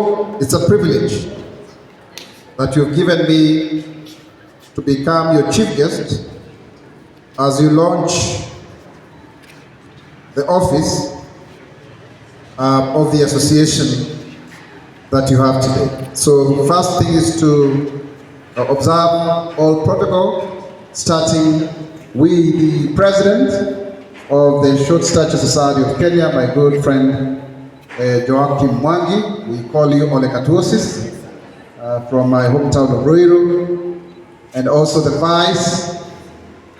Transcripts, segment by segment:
know it's a privilege that you've given me to become your chief guest as you launch the office of the association that you have today. So first thing is to observe all protocol, starting with the president of the Short Stature Society of Kenya, my good friend Joaquim Mwangi. We call you Ole Katuosis, from my hometown of Ruiru, and also the vice,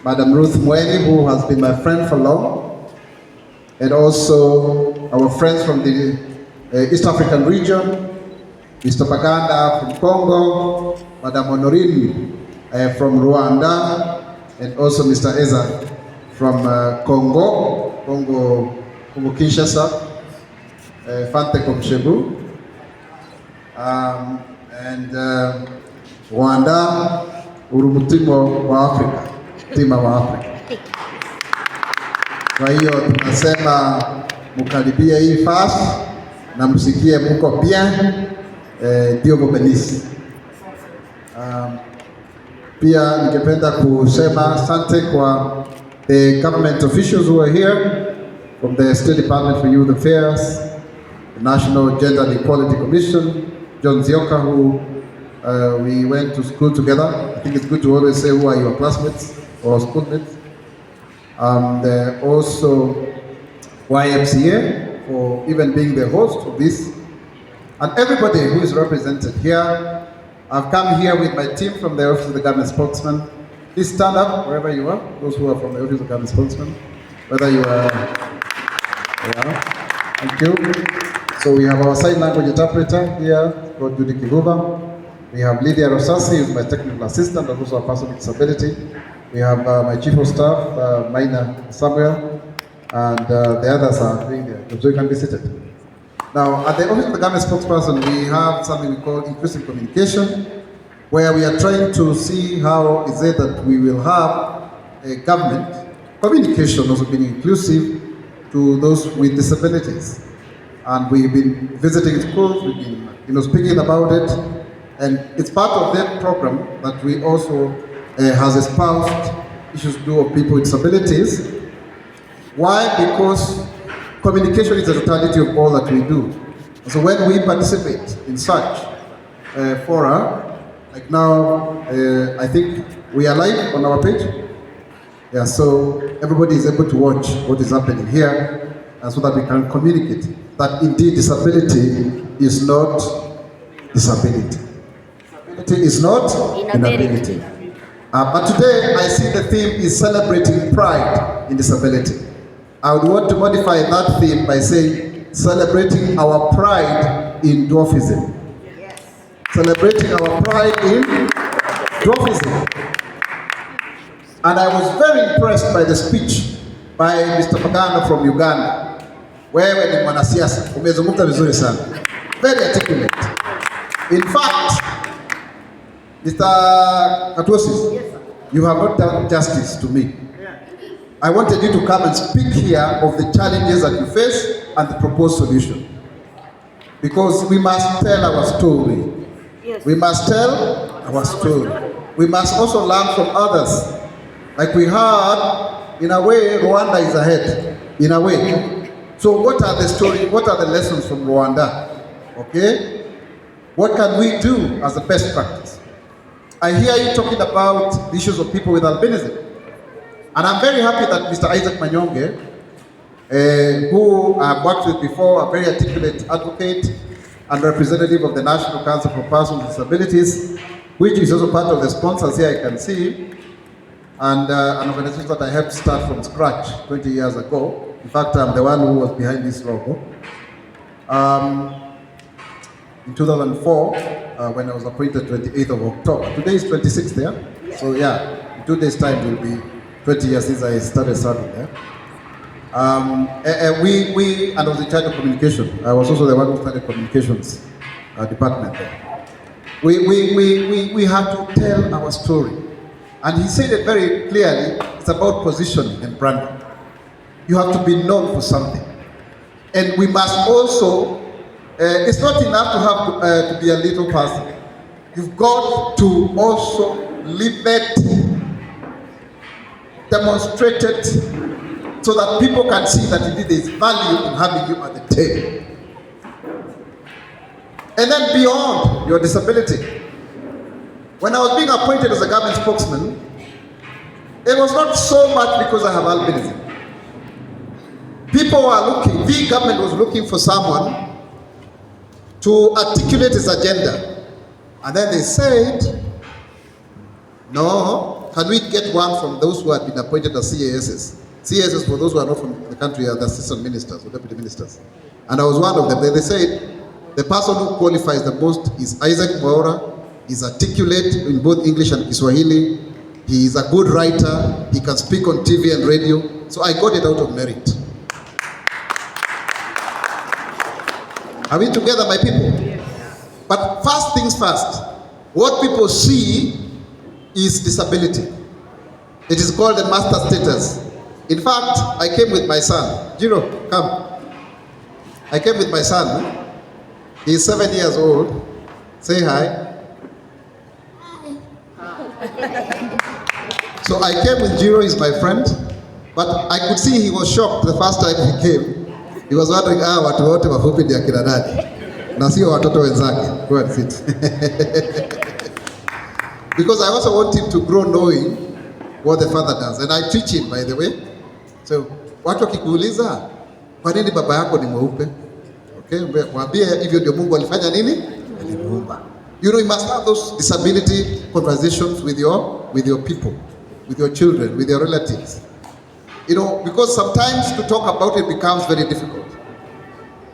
Madam Ruth Mweni, who has been my friend for long, and also our friends from the East African region, Mr. Paganda from Congo, Madam Honorine from Rwanda, and also Mr. Eza from Congo Kinshasa, Fante Komshebu, and Rwanda, Urumutimo wa Afrika, Tima wa Afrika. Kwa hiyo tunasema mukaribie hii fast na msikie muko bien, ndio bobenisi. Pia ningependa kusema asante kwa the government officials who are here from the State Department for Youth Affairs, the National Gender and Equality Commission, John Zioka, who we went to school together. I think it's good to always say who are your classmates or schoolmates. Also YMCA for even being the host of this, and everybody who is represented here. I've come here with my team from the Office of the Government Spokesman. Please stand up wherever you are, those who are from the Office of the Government Spokesman, whether you are, yeah, thank you. So we have our sign language interpreter here, called Judy Kivuva. We have Lydia Rosasi, who is my technical assistant and also a person with disability. We have my chief of staff, Maina Samuel, and the others are doing there. So you can be seated. Now, at the Office of the Government Spokesperson, we have something we call inclusive communication, where we are trying to see how is it that we will have a government communication also being inclusive to those with disabilities. And we've been visiting schools, we've been speaking about it, and it's part of that program that we also has espoused issues to do of people with disabilities. Why? Because communication is the totality of all that we do. So when we participate in such fora, like now, I think we are live on our page. Yeah, so everybody is able to watch what is happening here, and so that we can communicate that indeed disability is not disability. Disability is not inability. But today I see the theme is celebrating pride in disability. I would want to modify that theme by saying celebrating our pride in dwarfism. Yes. Celebrating our pride in dwarfism. And I was very impressed by the speech by Mr. Paganda from Uganda. Wewe ni mwanasiasa, umezungumza vizuri sana. Very articulate. In fact, Mr. Katuosis, yes, you have not done justice to me. I wanted you to come and speak here of the challenges that you face and the proposed solution. Because we must tell our story. Yes. We must tell our story. We must also learn from others. Like we heard, in a way, Rwanda is ahead. In a way. So what are the stories, what are the lessons from Rwanda? Okay? What can we do as a best practice? I hear you talking about the issues of people with albinism. And I'm very happy that Mr. Isaac Manyonge, who I've worked with before, a very articulate advocate and representative of the National Council for Persons with Disabilities, which is also part of the sponsors here, I can see, and an organization that I helped start from scratch 20 years ago. In fact, I'm the one who was behind this logo. In 2004, when I was appointed 28th of October. Today is 26th, yeah? So yeah, in 2 days' time will be 20 years since I started serving there. We and I was in charge of communication. I was also the one who started communications department there. We have to tell our story. And he said it very clearly, it's about positioning and branding. You have to be known for something. And we must also It's not enough to have to be a little person. You've got to also live it, demonstrate it, so that people can see that indeed there is value in having you at the table. And then beyond your disability, when I was being appointed as a government spokesman, it was not so much because I have albinism. People were looking, the government was looking for someone to articulate his agenda. And then they said, no, can we get one from those who had been appointed as CASs? CASs, for those who are not from the country, are the assistant ministers or deputy ministers. And I was one of them. They said, the person who qualifies the most is Isaac Mwaura. He's articulate in both English and Kiswahili. He is a good writer. He can speak on TV and radio. So I got it out of merit. Are we together, my people? But first things first, what people see is disability. It is called the master status. In fact, I came with my son. Jiro, come. I came with my son. He's 7 years old. Say hi. So I came with Jiro, he's my friend. But I could see he was shocked the first time he came. He was wondering, watu wote wafupi ndio akina nani? Na sio watoto wenzake. Go and sit. Because I also want him to grow knowing what the father does. And I teach him, by the way. So, watu wakikuuliza, kwa nini baba yako ni mweupe? Okay, mwambie hivyo ndio Mungu alifanya nini? Alimuumba. You know, you must have those disability conversations with your people, with your children, with your relatives. You know, because sometimes to talk about it becomes very difficult.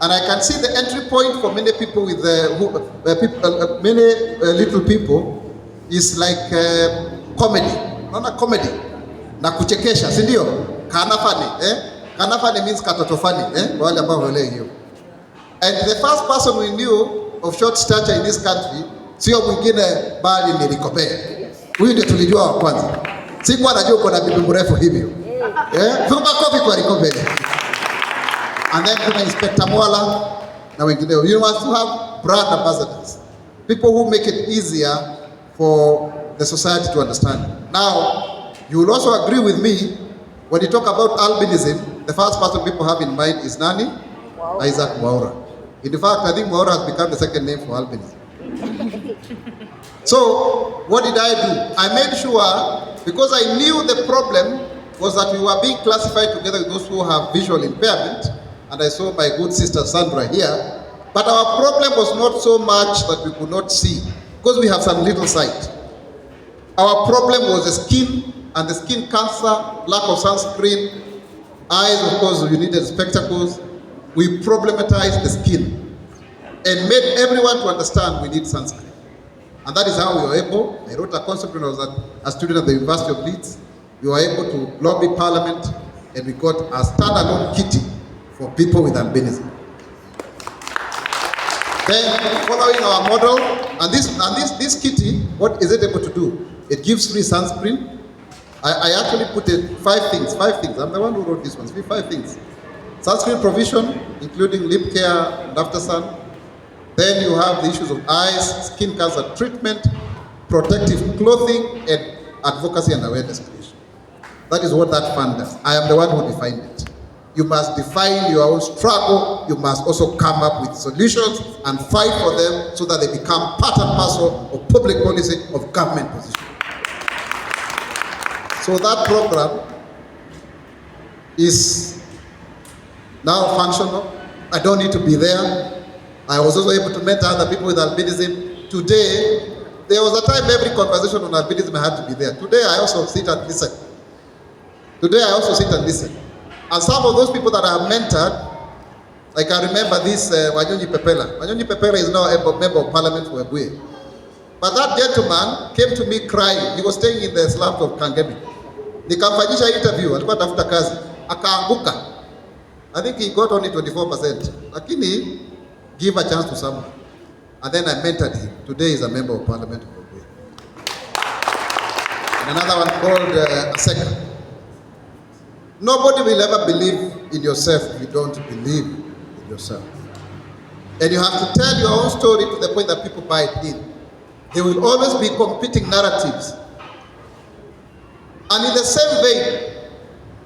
And I can see the entry point for many people with many little people is like comedy. Not comedy. Na kuchekesha, si ndio? Kana funny, Kana funny means katoto funny, wale ambao wale hiyo. And the first person we knew of short stature in this country, sio mwingine bali nilikopea. Huyu ndio tulijua wa kwanza. Sikuwa najua uko na bibi mrefu hivyo. Funga kofi kwa likopea. And then kuna Inspector Mwaura na wengineo. You must have brand ambassadors. People who make it easier for the society to understand. Now, you will also agree with me when you talk about albinism, the first person people have in mind is nani? Wow. Isaac Mwaura. In fact, I think Mwaura has become the second name for albinism. So, what did I do? I made sure, because I knew the problem was that we were being classified together with those who have visual impairment, and I saw my good sister Sandra here, but our problem was not so much that we could not see, because we have some little sight. Our problem was the skin, and the skin cancer, lack of sunscreen, eyes, of course, you needed spectacles. We problematized the skin and made everyone to understand we need sunscreen. And that is how we were able, I wrote a concept when I was a student at the University of Leeds. We were able to lobby Parliament, and we got a standalone kitty for people with albinism. Then, following our model, and this kitty, what is it able to do? It gives free sunscreen. I actually put it 5 things. I'm the one who wrote this one. 5 things. Sunscreen provision, including lip care and after sun. Then you have the issues of eyes, skin cancer treatment, protective clothing, and advocacy and awareness creation. That is what that fund does. I am the one who defined it. You must define your own struggle. You must also come up with solutions and fight for them so that they become part and parcel of public policy, of government position. So that program is now functional. I don't need to be there. I was also able to mentor other people with albinism. Today, there was a time every conversation on albinism I had to be there. Today, I also sit and listen. And some of those people that I have mentored, like I remember this Wanyonyi Pepela. Wanyonyi Pepela is now a member of parliament for Ebuye. But that gentleman came to me crying. He was staying in the slums of Kangemi. Nikamfanyisha interview, alikuwa tafuta kazi. Akaanguka. I think he got only 24%. Lakini, give a chance to someone. And then I mentored him. Today he's a member of parliament of Ebuye. And another one called Aseka. Nobody will ever believe in yourself if you don't believe in yourself. And you have to tell your own story to the point that people buy it in. There will always be competing narratives. And in the same vein,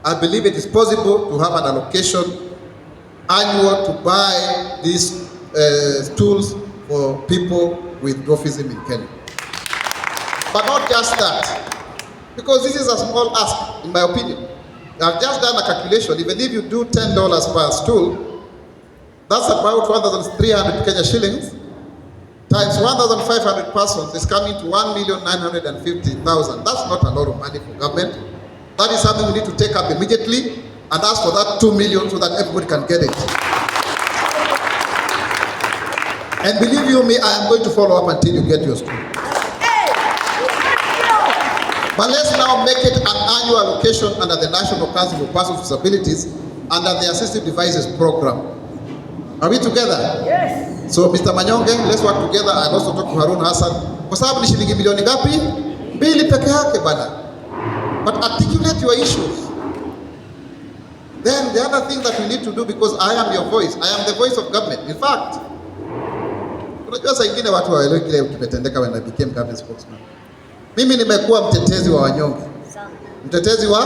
I believe it is possible to have an allocation annual to buy these tools for people with dwarfism in Kenya. But not just that, because this is a small ask, in my opinion. I've just done a calculation. Even if you do $10 per stool, that's about 1,300 Kenya shillings, times 1,500 persons is coming to 1,950,000. That's not a lot of money for government. That is something we need to take up immediately and ask for that 2 million so that everybody can get it. And believe you me, I am going to follow up until you get your stool. But let's now make it an annual allocation under the National Council for Persons with Disabilities under the Assistive Devices Program. Are we together? Yes. So Mr. Manyonge, let's work together and also talk to Harun Hassan. Kwa sababu ni shilingi milioni ngapi? 2 peke yake bana. But articulate your issues. Then the other thing that we need to do, because I am your voice, I am the voice of government. In fact, unajua saa ingine watu waelewe kile kimetendeka when I became government spokesman. Mimi nimekuwa mtetezi wa wanyonge. Mtetezi wa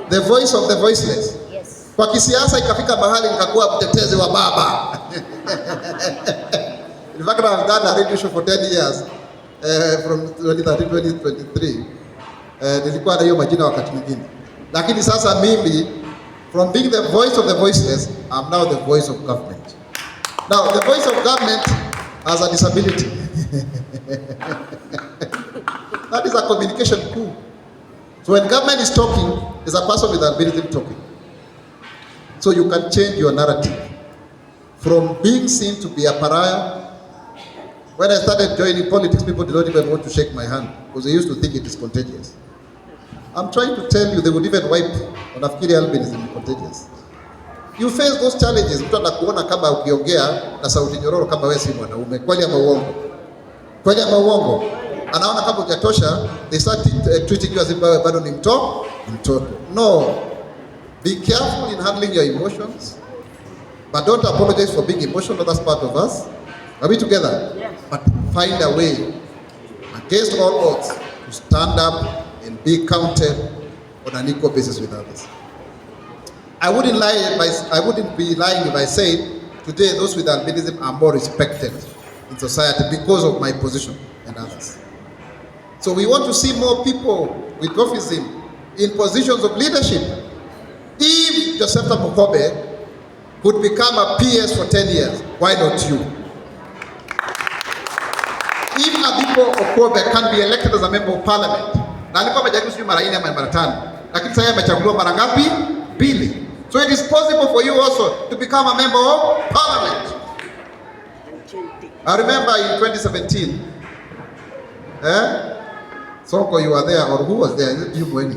the voice of the voiceless. Kwa kisiasa ikafika mahali nikakuwa mtetezi wa baba. In fact, I've done a radio show for 10 years from 2013 to 2023. Nilikuwa na hiyo majina wakati mwingine. Lakini sasa mimi, from being the voice of the voiceless, I'm now the voice of government. Now, the voice of government has a disability. That is a communication coup. So when government is talking, there's a person with albinism talking. So you can change your narrative from being seen to be a pariah. When I started joining politics, people did not even want to shake my hand because they used to think it is contagious. I'm trying to tell you, they would even wipe on nafikiri albinism is contagious. You face those challenges. Mtu anakuona kama ukiongea na sauti nyororo kama wewe si mwanaume. Kweli ama uongo? Kweli ama uongo? Anaona kama hujatosha, they start treating you as if bado ni mtoto. No. Be careful in handling your emotions, but don't apologize for being emotional. That's part of us. Are we together? Yes. But find a way, against all odds, to stand up and be counted on an equal basis with others. I wouldn't be lying if I said today those with albinism are more respected in society because of my position and others. So we want to see more people with dwarfism in positions of leadership. If Joseph Mukobe could become a PS for 10 years, why not you? If Abibo Okobe can be elected as a member of parliament, na alikuwa amechaguliwa sijui mara 4 ama mara 5, lakini sasa amechaguliwa mara ngapi? 2. So it is possible for you also to become a member of parliament. I remember in 2017, Sonko, you were there, or who was there? Is it you, Mweni?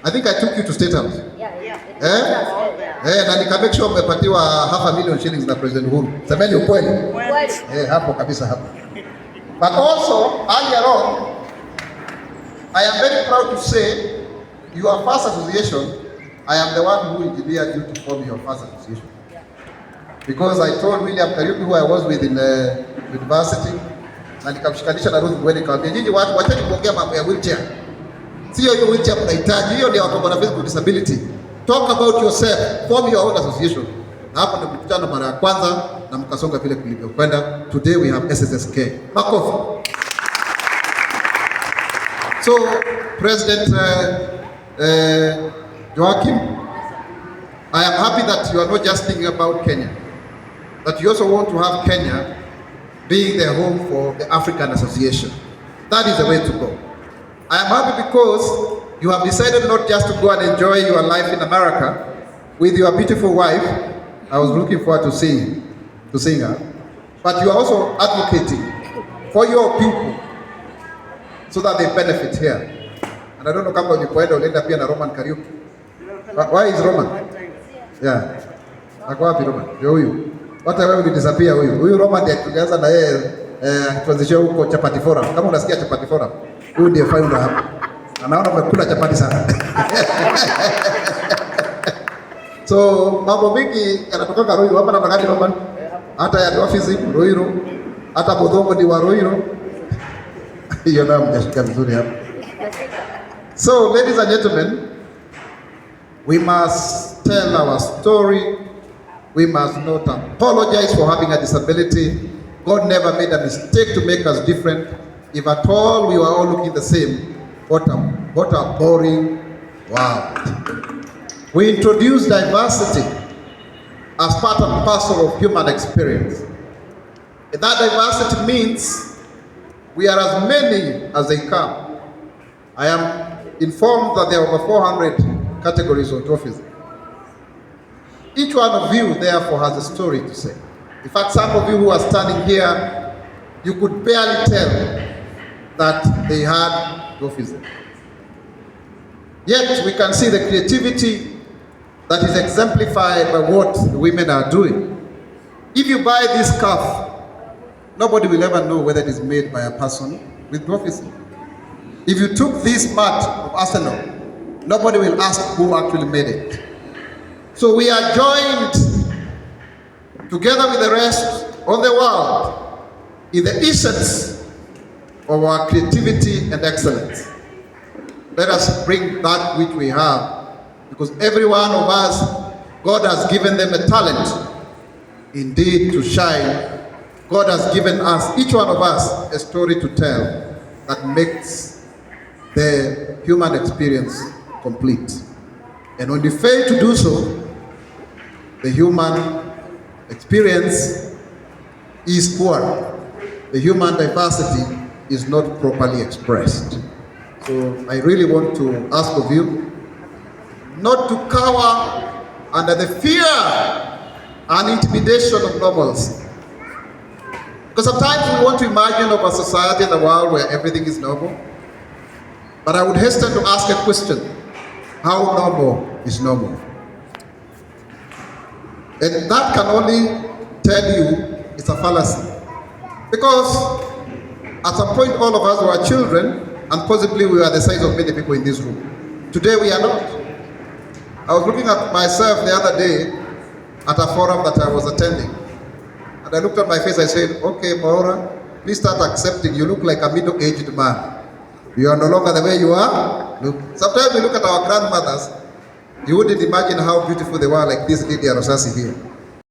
I think I took you to State House. Na nika make sure umepatiwa $500,000 shillings na President Uhuru. Semeni ukweli. Hapo kabisa hapo. But also, earlier on, I am very proud to say, your first association, I am the one who engineered you to form your first association. Because I told William Kariuki, who I was with in the university, na nikamshikanisha na Ruth Mweni, nikamwambia nyinyi watu wacheni kuongea mambo ya wheelchair. Sio hiyo wheelchair mnahitaji, hiyo ndio watu wana physical disability. Talk about yourself, form your own association. Na hapo ndio mkutano mara ya kwanza na mkasonga vile kulivyokwenda. Today we have SSSK. Makofi. So President Joachim, I am happy that you are not just thinking about Kenya, that you also want to have Kenya being the home for the African Association. That is the way to go. I am happy because you have decided not just to go and enjoy your life in America with your beautiful wife. I was looking forward to seeing her. But you are also advocating for your people so that they benefit here. And I don't know kama ulipoenda ulienda pia na Roman Kariuki. Why is Roman? Yeah. Ako wapi Roman? Ndio huyu. Hata wewe ulidisappear huyu. Huyu Roman ndiye tulianza na yeye transition huko Chapati Forum. Kama unasikia Chapati Forum, huyu ndiye founder hapa. Anaona umekula chapati sana. So mambo mengi yanatoka Ruiru hapa na wakati Roman. hata ya dwarfism Roiro, hata Bodongo ni wa Roiro. Hiyo ndio mjashika vizuri hapa. So ladies and gentlemen, we must tell our story. We must not apologize for having a disability. God never made a mistake to make us different. If at all we were all looking the same, what a boring world. We introduce diversity as part and parcel of human experience. And that diversity means we are as many as they come. I am informed that there are over 400 categories of dwarfism. Each one of you, therefore, has a story to say. In fact, some of you who are standing here, you could barely tell that they had dwarfism. Yet, we can see the creativity that is exemplified by what the women are doing. If you buy this scarf, nobody will ever know whether it is made by a person with dwarfism. If you took this mat of Arsenal, nobody will ask who actually made it. So we are joined together with the rest of the world in the essence of our creativity and excellence. Let us bring that which we have, because every one of us, God has given them a talent indeed to shine. God has given us, each one of us, a story to tell that makes the human experience complete. And when we fail to do so, the human experience is poor. The human diversity is not properly expressed. So I really want to ask of you not to cower under the fear and intimidation of normals. Because sometimes we want to imagine of a society in the world where everything is normal. But I would hasten to ask a question. How normal is normal? And that can only tell you it's a fallacy. Because at some point all of us were children, and possibly we were the size of many people in this room. Today we are not. I was looking at myself the other day at a forum that I was attending. And I looked at my face, I said, okay, Mwaura, please start accepting. You look like a middle-aged man. You are no longer the way you are. Look. Sometimes we look at our grandmothers, you wouldn't imagine how beautiful they were, like this lady Arosasi here.